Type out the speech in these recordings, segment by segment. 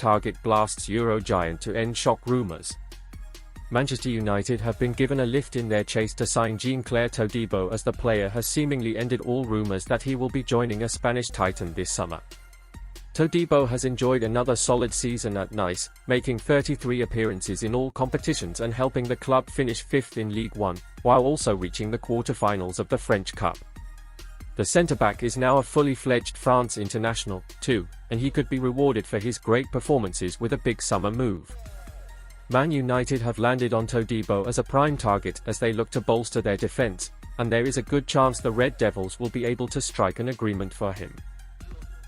target blasts Euro giant to end shock rumours. Manchester United have been given a lift in their chase to sign Jean-Claire Todibo, as the player has seemingly ended all rumours that he will be joining a Spanish titan this summer. Todibo has enjoyed another solid season at Nice, making 33 appearances in all competitions and helping the club finish 5th in Ligue 1, while also reaching the quarter-finals of the French Cup. The centre-back is now a fully fledged France international, too, and he could be rewarded for his great performances with a big summer move. Man United have landed on Todibo as a prime target as they look to bolster their defence, and there is a good chance the Red Devils will be able to strike an agreement for him.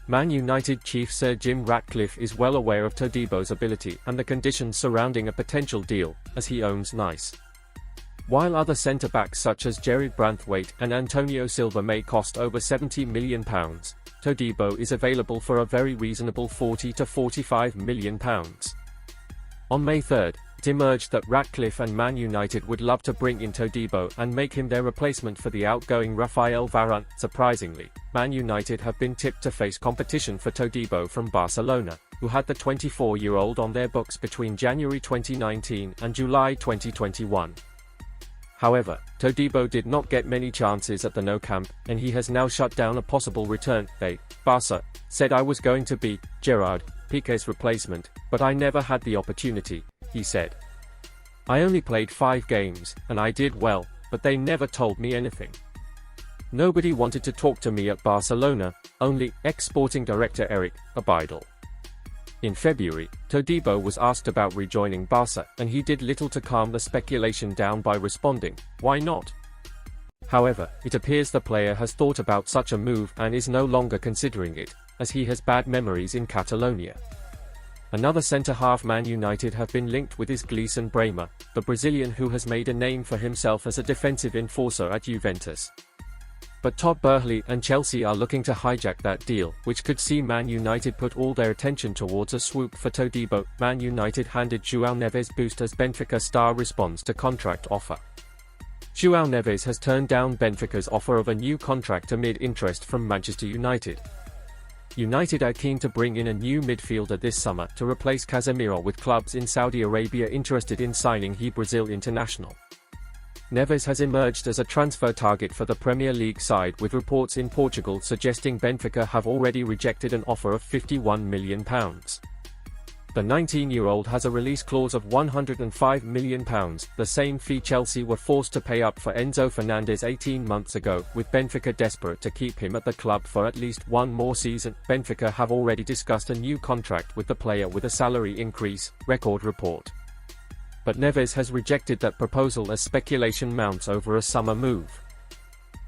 Man United chief Sir Jim Ratcliffe is well aware of Todibo's ability and the conditions surrounding a potential deal, as he owns Nice. While other centre-backs such as Gerard Branthwaite and Antonio Silva may cost over £70 million, Todibo is available for a very reasonable £40 to £45 million. On May 3, it emerged that Ratcliffe and Man United would love to bring in Todibo and make him their replacement for the outgoing Raphael Varane. Surprisingly, Man United have been tipped to face competition for Todibo from Barcelona, who had the 24-year-old on their books between January 2019 and July 2021. However, Todibo did not get many chances at the Nou Camp, and he has now shut down a possible return. Barca, said I was going to be Gerard Piqué's replacement, but I never had the opportunity, he said. I only played 5 games, and I did well, but they never told me anything. Nobody wanted to talk to me at Barcelona, only ex-sporting director Eric Abidal. In February, Todibo was asked about rejoining Barca, and he did little to calm the speculation down by responding, "Why not?" However, it appears the player has thought about such a move and is no longer considering it, as he has bad memories in Catalonia. Another centre-half Man United have been linked with is Gleison Bremer, the Brazilian who has made a name for himself as a defensive enforcer at Juventus. But Todd Boehly and Chelsea are looking to hijack that deal, which could see Man United put all their attention towards a swoop for Todibo. Man United handed Joao Neves boost as Benfica star responds to contract offer. Joao Neves has turned down Benfica's offer of a new contract amid interest from Manchester United. United are keen to bring in a new midfielder this summer to replace Casemiro, with clubs in Saudi Arabia interested in signing the Brazil international. Neves has emerged as a transfer target for the Premier League side, with reports in Portugal suggesting Benfica have already rejected an offer of £51 million. The 19-year-old has a release clause of £105 million, the same fee Chelsea were forced to pay up for Enzo Fernandez 18 months ago, with Benfica desperate to keep him at the club for at least one more season. Benfica have already discussed a new contract with the player with a salary increase, Record report. But Neves has rejected that proposal as speculation mounts over a summer move.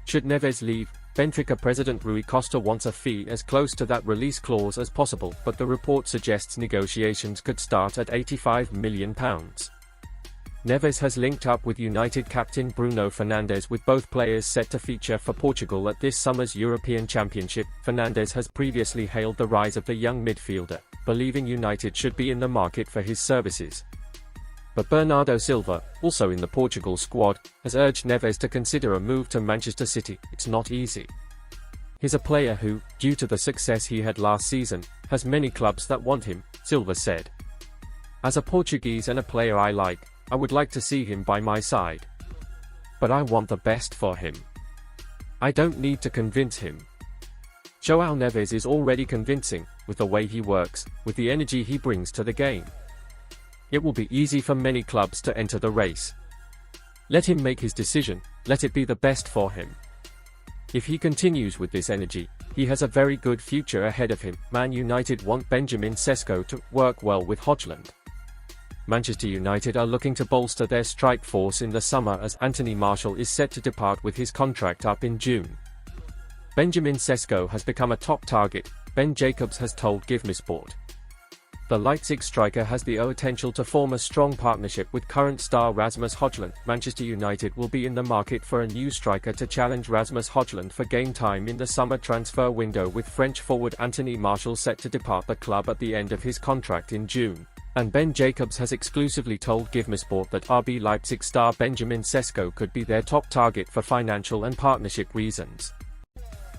Should Neves leave, Benfica president Rui Costa wants a fee as close to that release clause as possible, but the report suggests negotiations could start at £85 million. Neves has linked up with United captain Bruno Fernandes, with both players set to feature for Portugal at this summer's European Championship. Fernandes has previously hailed the rise of the young midfielder, believing United should be in the market for his services. But Bernardo Silva, also in the Portugal squad, has urged Neves to consider a move to Manchester City. It's not easy. He's a player who, due to the success he had last season, has many clubs that want him, Silva said. As a Portuguese and a player I would like to see him by my side. But I want the best for him. I don't need to convince him. Joao Neves is already convincing, with the way he works, with the energy he brings to the game. It will be easy for many clubs to enter the race. Let him make his decision, let it be the best for him. If he continues with this energy, he has a very good future ahead of him. Man United want Benjamin Sesko to work well with Hojlund. Manchester United are looking to bolster their strike force in the summer, as Anthony Martial is set to depart with his contract up in June. Benjamin Sesko has become a top target, Ben Jacobs has told GIVEMESPORT. The Leipzig striker has the potential to form a strong partnership with current star Rasmus Hojlund. Manchester United will be in the market for a new striker to challenge Rasmus Hojlund for game time in the summer transfer window, with French forward Anthony Martial set to depart the club at the end of his contract in June. And Ben Jacobs has exclusively told GIVEMESPORT that RB Leipzig star Benjamin Sesko could be their top target for financial and partnership reasons.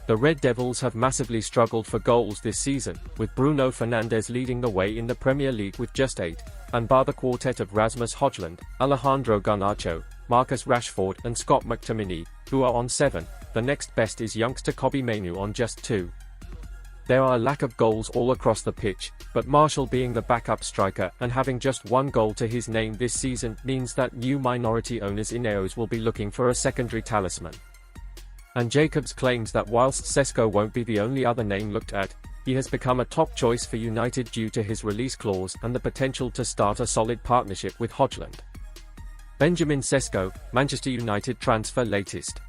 The Red Devils have massively struggled for goals this season, with Bruno Fernandes leading the way in the Premier League with just 8, and bar the quartet of Rasmus Hojlund, Alejandro Garnacho, Marcus Rashford and Scott McTominay, who are on 7, the next best is youngster Kobbie Mainoo on just 2. There are a lack of goals all across the pitch, but Martial being the backup striker and having just 1 goal to his name this season means that new minority owners INEOS will be looking for a secondary talisman. And Jacobs claims that whilst Sesko won't be the only other name looked at, he has become a top choice for United due to his release clause and the potential to start a solid partnership with Hojlund. Benjamin Sesko, Manchester United transfer latest.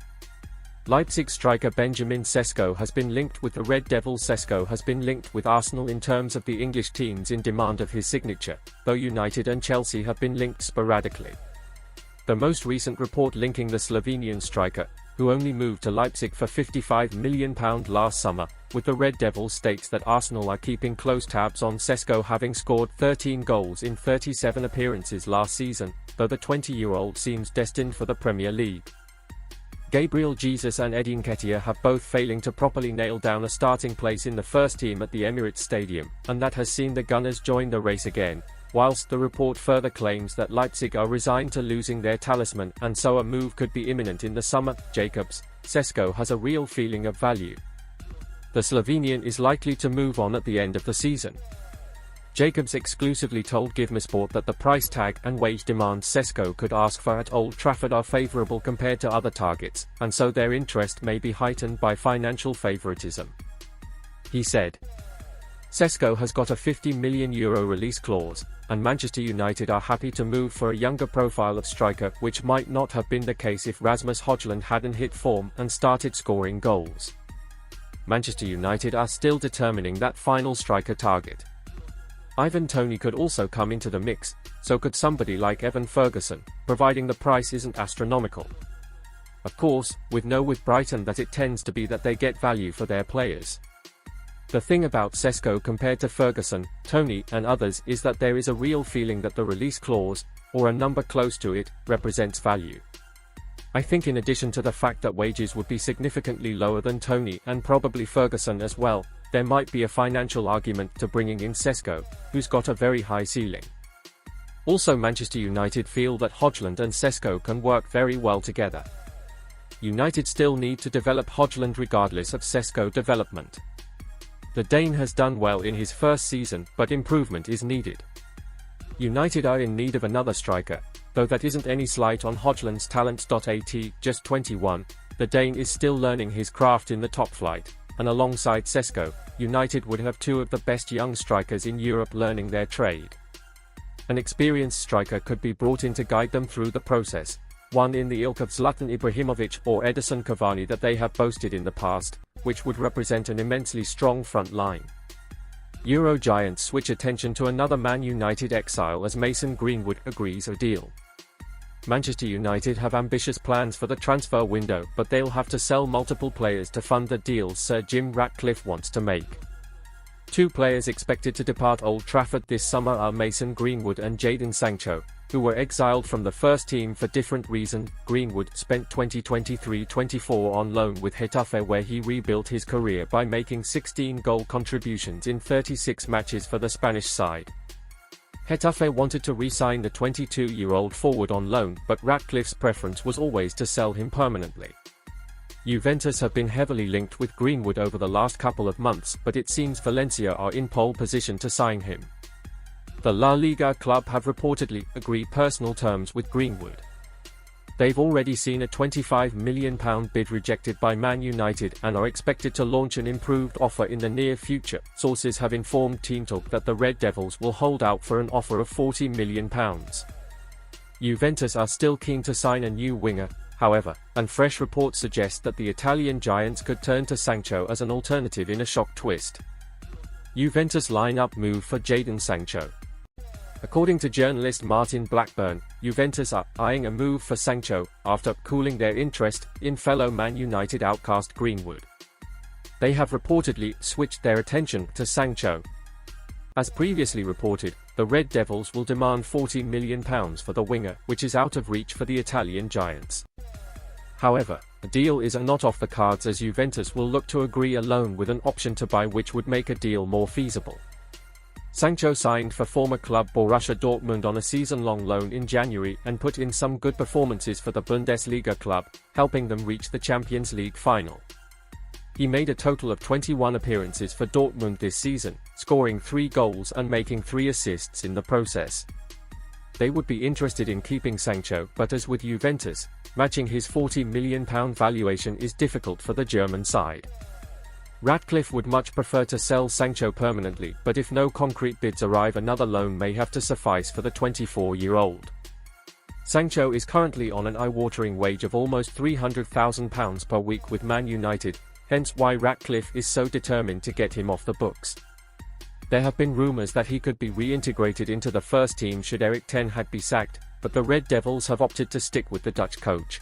Leipzig striker Benjamin Sesko has been linked with the Red Devils. Sesko has been linked with Arsenal in terms of the English teams in demand of his signature, though United and Chelsea have been linked sporadically. The most recent report linking the Slovenian striker, who only moved to Leipzig for £55 million last summer, with the Red Devils states that Arsenal are keeping close tabs on Sesko, having scored 13 goals in 37 appearances last season, though the 20-year-old seems destined for the Premier League. Gabriel Jesus and Eddie Nketiah have both failing to properly nail down a starting place in the first team at the Emirates Stadium, and that has seen the Gunners join the race again, whilst the report further claims that Leipzig are resigned to losing their talisman and so a move could be imminent in the summer. Jacobs, Sesko has a real feeling of value. The Slovenian is likely to move on at the end of the season. Jacobs exclusively told GIVEMESPORT that the price tag and wage demands Sesko could ask for at Old Trafford are favourable compared to other targets, and so their interest may be heightened by financial favouritism. He said, Sesko has got a €50 million release clause, and Manchester United are happy to move for a younger profile of striker, which might not have been the case if Rasmus Hojlund hadn't hit form and started scoring goals. Manchester United are still determining that final striker target. Ivan Toney could also come into the mix, so could somebody like Evan Ferguson, providing the price isn't astronomical. Of course, with Brighton that it tends to be that they get value for their players. The thing about Sesko compared to Ferguson, Toney and others is that there is a real feeling that the release clause, or a number close to it, represents value. I think in addition to the fact that wages would be significantly lower than Toney and probably Ferguson as well, there might be a financial argument to bringing in Sesko, who's got a very high ceiling. Also, Manchester United feel that Hojlund and Sesko can work very well together. United still need to develop Hojlund regardless of Sesko development. The Dane has done well in his first season, but improvement is needed. United are in need of another striker, though that isn't any slight on Hojlund's talent. At just 21, the Dane is still learning his craft in the top flight, and alongside Sesko, United would have 2 of the best young strikers in Europe learning their trade. An experienced striker could be brought in to guide them through the process, one in the ilk of Zlatan Ibrahimovic or Edison Cavani that they have boasted in the past, which would represent an immensely strong front line. Euro giants switch attention to another Man United exile as Mason Greenwood agrees a deal. Manchester United have ambitious plans for the transfer window, but they'll have to sell multiple players to fund the deals Sir Jim Ratcliffe wants to make. 2 players expected to depart Old Trafford this summer are Mason Greenwood and Jadon Sancho, who were exiled from the first team for different reasons. Greenwood spent 2023-24 on loan with Getafe, where he rebuilt his career by making 16 goal contributions in 36 matches for the Spanish side. Getafe wanted to re-sign the 22-year-old forward on loan, but Ratcliffe's preference was always to sell him permanently. Juventus have been heavily linked with Greenwood over the last couple of months, but it seems Valencia are in pole position to sign him. The La Liga club have reportedly agreed personal terms with Greenwood. They've already seen a £25 million bid rejected by Man United and are expected to launch an improved offer in the near future. Sources have informed Team Talk that the Red Devils will hold out for an offer of £40 million. Juventus are still keen to sign a new winger, however, and fresh reports suggest that the Italian giants could turn to Sancho as an alternative in a shock twist. Juventus line-up move for Jadon Sancho. According to journalist Martin Blackburn, Juventus are eyeing a move for Sancho, after cooling their interest in fellow Man United outcast Greenwood. They have reportedly switched their attention to Sancho. As previously reported, the Red Devils will demand £40 million for the winger, which is out of reach for the Italian giants. However, a deal is not off the cards as Juventus will look to agree a loan with an option to buy, which would make a deal more feasible. Sancho signed for former club Borussia Dortmund on a season-long loan in January and put in some good performances for the Bundesliga club, helping them reach the Champions League final. He made a total of 21 appearances for Dortmund this season, scoring 3 goals and making 3 assists in the process. They would be interested in keeping Sancho, but as with Juventus, matching his £40 million valuation is difficult for the German side. Ratcliffe would much prefer to sell Sancho permanently, but if no concrete bids arrive, another loan may have to suffice for the 24-year-old. Sancho is currently on an eye-watering wage of almost £300,000 per week with Man United, hence why Ratcliffe is so determined to get him off the books. There have been rumours that he could be reintegrated into the first team should Erik ten Hag be sacked, but the Red Devils have opted to stick with the Dutch coach.